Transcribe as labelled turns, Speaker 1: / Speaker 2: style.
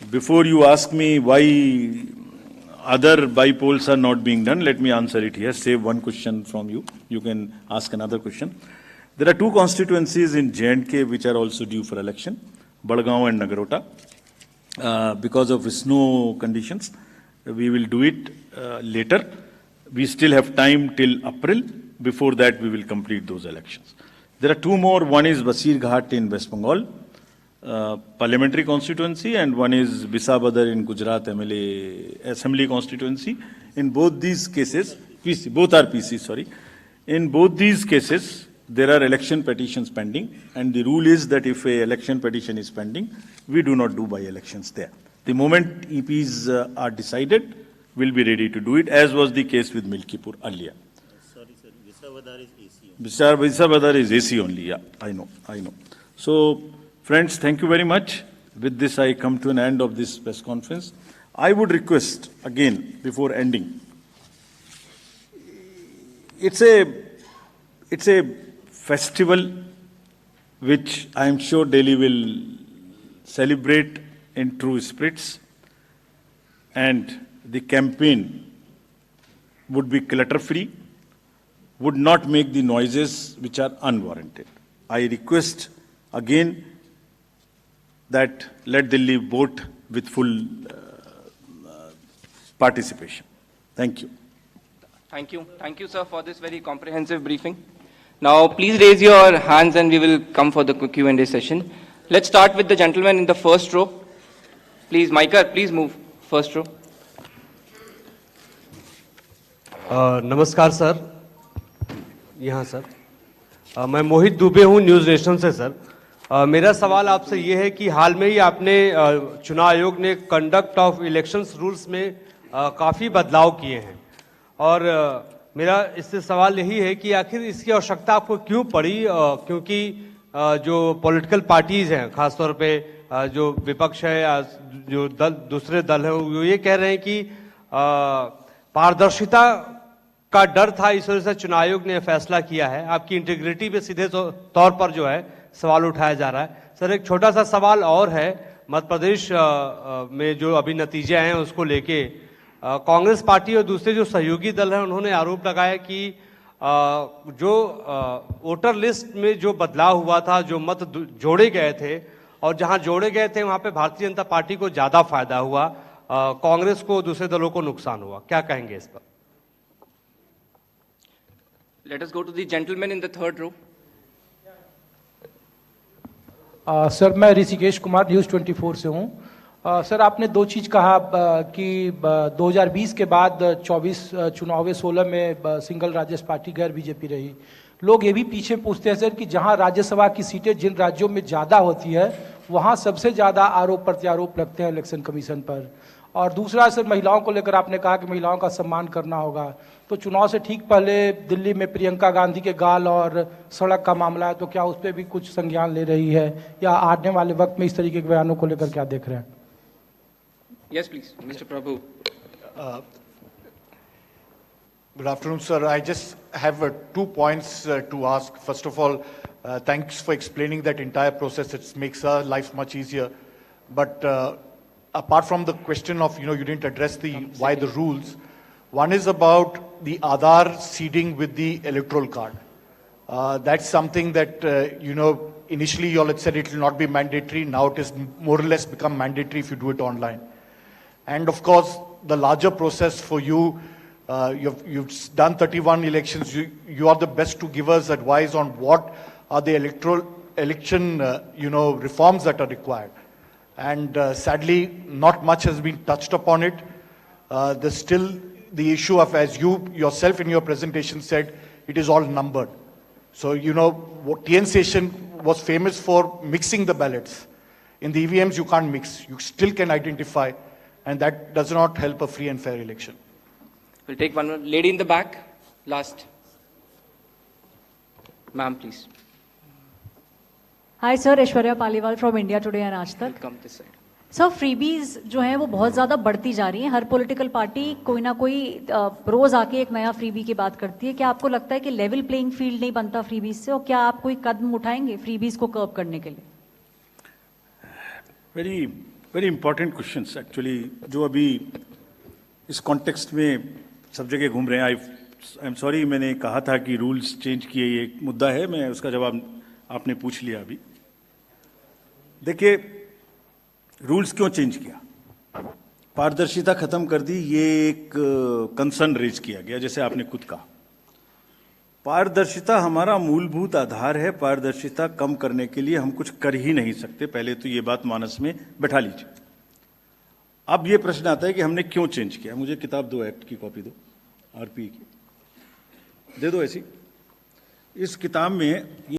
Speaker 1: before you ask me why other by-polls are not being done, let me answer it here. Save one question from you. You can ask another question. There are two constituencies in J&K which are also due for election, Badgaon and Nagarota. Because of snow conditions, we will do it later. We still have time till April. Before that, we will complete those elections. There are two more. One is Basirghat in West Bengal, parliamentary constituency, and one is Bisabadar in Gujarat MLA Assembly constituency. In both these cases, both are PC, sorry. In both these cases, there are election petitions pending, and the rule is that if a election petition is pending, we do not do by-elections there. The moment EPs are decided, we'll be ready to do it, as was the case with Milkipur earlier.
Speaker 2: Sorry, sir, Bisawadar is AC.
Speaker 1: Bisabadar is AC only, yeah, I know. So, friends, thank you very much. With this, I come to an end of this press conference. I would request, again, before ending, it's a festival which I am sure Delhi will celebrate in true spirits, and the campaign would be clutter-free, would not make the noises which are unwarranted. I request again that let Delhi vote with full participation. Thank you.
Speaker 3: Thank you. Thank you, sir, for this very comprehensive briefing. Now, please raise your hands and we will come for the Q&A session. Let's start with the gentleman in the first row. Please, Micah, please move. First row.
Speaker 4: नमस्कार sir, यहाँ sir मैं मोहित दुबे हूँ news nation से sir. मेरा सवाल आपसे ये है कि हाल में ही आपने चुनाव आयोग ने कंडक्ट ऑफ इलेक्शंस रूल्स में काफ़ी बदलाव किए हैं, और मेरा इससे सवाल यही है कि आखिर इसकी आवश्यकता आपको क्यों पड़ी, क्योंकि जो पॉलिटिकल पार्टीज़ हैं, ख़ासतौर पे जो विपक्ष है या जो दूसरे दल हैं, वो ये कह रहे हैं कि पारदर्शिता का डर था, इस वजह से चुनाव आयोग ने फैसला किया है। आपकी इंटीग्रिटी पे सीधे तौर पर जो है सवाल उठाया जा रहा है। सर, एक छोटा सा सवाल और है, मध्य प्रदेश में जो अभी नतीजे आए हैं उसको लेके कांग्रेस पार्टी और दूसरे जो सहयोगी दल हैं उन्होंने आरोप लगाया कि जो वोटर लिस्ट में जो बदलाव हुआ था, जो मत जोड़े गए थे और जहां जोड़े गए थे वहां पे भारतीय जनता पार्टी को ज्यादा फायदा हुआ, कांग्रेस को, दूसरे दलों को नुकसान हुआ। क्या कहेंगे इस पर?
Speaker 3: Let us go to the gentleman in the third row.
Speaker 5: Sir, मैं ऋषिकेश कुमार न्यूज़ 24 से हूँ। सर, आपने दो चीज़ कहा कि 2020 के बाद 24 चुनाव 16 में सिंगल राज्य पार्टी गैर बीजेपी रही। लोग ये भी पीछे पूछते हैं सर कि जहाँ राज्यसभा की सीटें जिन राज्यों में ज़्यादा होती है वहाँ सबसे ज़्यादा आरोप प्रत्यारोप लगते हैं इलेक्शन कमीशन पर। और दूसरा सर, महिलाओं को लेकर आपने कहा कि महिलाओं का सम्मान करना होगा, तो चुनाव से ठीक पहले दिल्ली में प्रियंका गांधी के गाल और सड़क का मामला है, तो क्या उस पर भी कुछ संज्ञान ले रही है, या आने वाले वक्त में इस तरीके के बयानों को लेकर क्या देख रहे हैं?
Speaker 3: Yes, please, Mr. Prabhu.
Speaker 6: Good afternoon, sir. I just have 2 points to ask. First of all, thanks for explaining that entire process. It makes our lives much easier. But apart from the question of, you didn't address why the rules. One is about the Aadhaar seeding with the electoral card. That's something that, initially you all had said it will not be mandatory. Now it is more or less become mandatory if you do it online. And of course, the larger process for you, you've done 31 elections. You are the best to give us advice on what are the election, reforms that are required. And sadly, not much has been touched upon it. There's still the issue of, as you yourself in your presentation said, it is all numbered. So, what TN Station was famous for mixing the ballots. In the EVMs, you can't mix. You still can identify, and that does not help a free and fair election.
Speaker 3: We'll take one more. Lady in the back, last. Ma'am, please.
Speaker 7: Hi sir, Aishwarya Paliwal from India Today and Aaj Tak.
Speaker 3: Come this side.
Speaker 7: Sir, freebies जो हैं वो बहुत ज़्यादा बढ़ती जा रही हैं। हर political party कोई ना कोई रोज़ आके एक नया फ्रीबी की बात करती है। क्या आपको लगता है कि लेवल प्लेइंग फील्ड नहीं बनता फ्रीबीज से, और क्या आप कोई कदम उठाएंगे फ्रीबीज को कर्ब करने के लिए?
Speaker 1: वेरी इंपॉर्टेंट क्वेश्चंस एक्चुअली, जो अभी इस कॉन्टेक्स्ट में सब जगह घूम रहे हैं। आई एम सॉरी, मैंने कहा था कि रूल्स चेंज किए, ये एक मुद्दा है, मैं उसका जवाब आपने पूछ लिया अभी। देखिए, रूल्स क्यों चेंज किया? पारदर्शिता खत्म कर दी, ये एक कंसर्न रेज किया गया, जैसे आपने खुद कहा। पारदर्शिता हमारा मूलभूत आधार है, पारदर्शिता कम करने के लिए हम कुछ कर ही नहीं सकते, पहले तो ये बात मानस में बैठा लीजिए। अब ये प्रश्न आता है कि हमने क्यों चेंज किया। मुझे किताब दो, एक्ट की कॉपी दो, आरपी की दे दो ऐसी। इस किताब में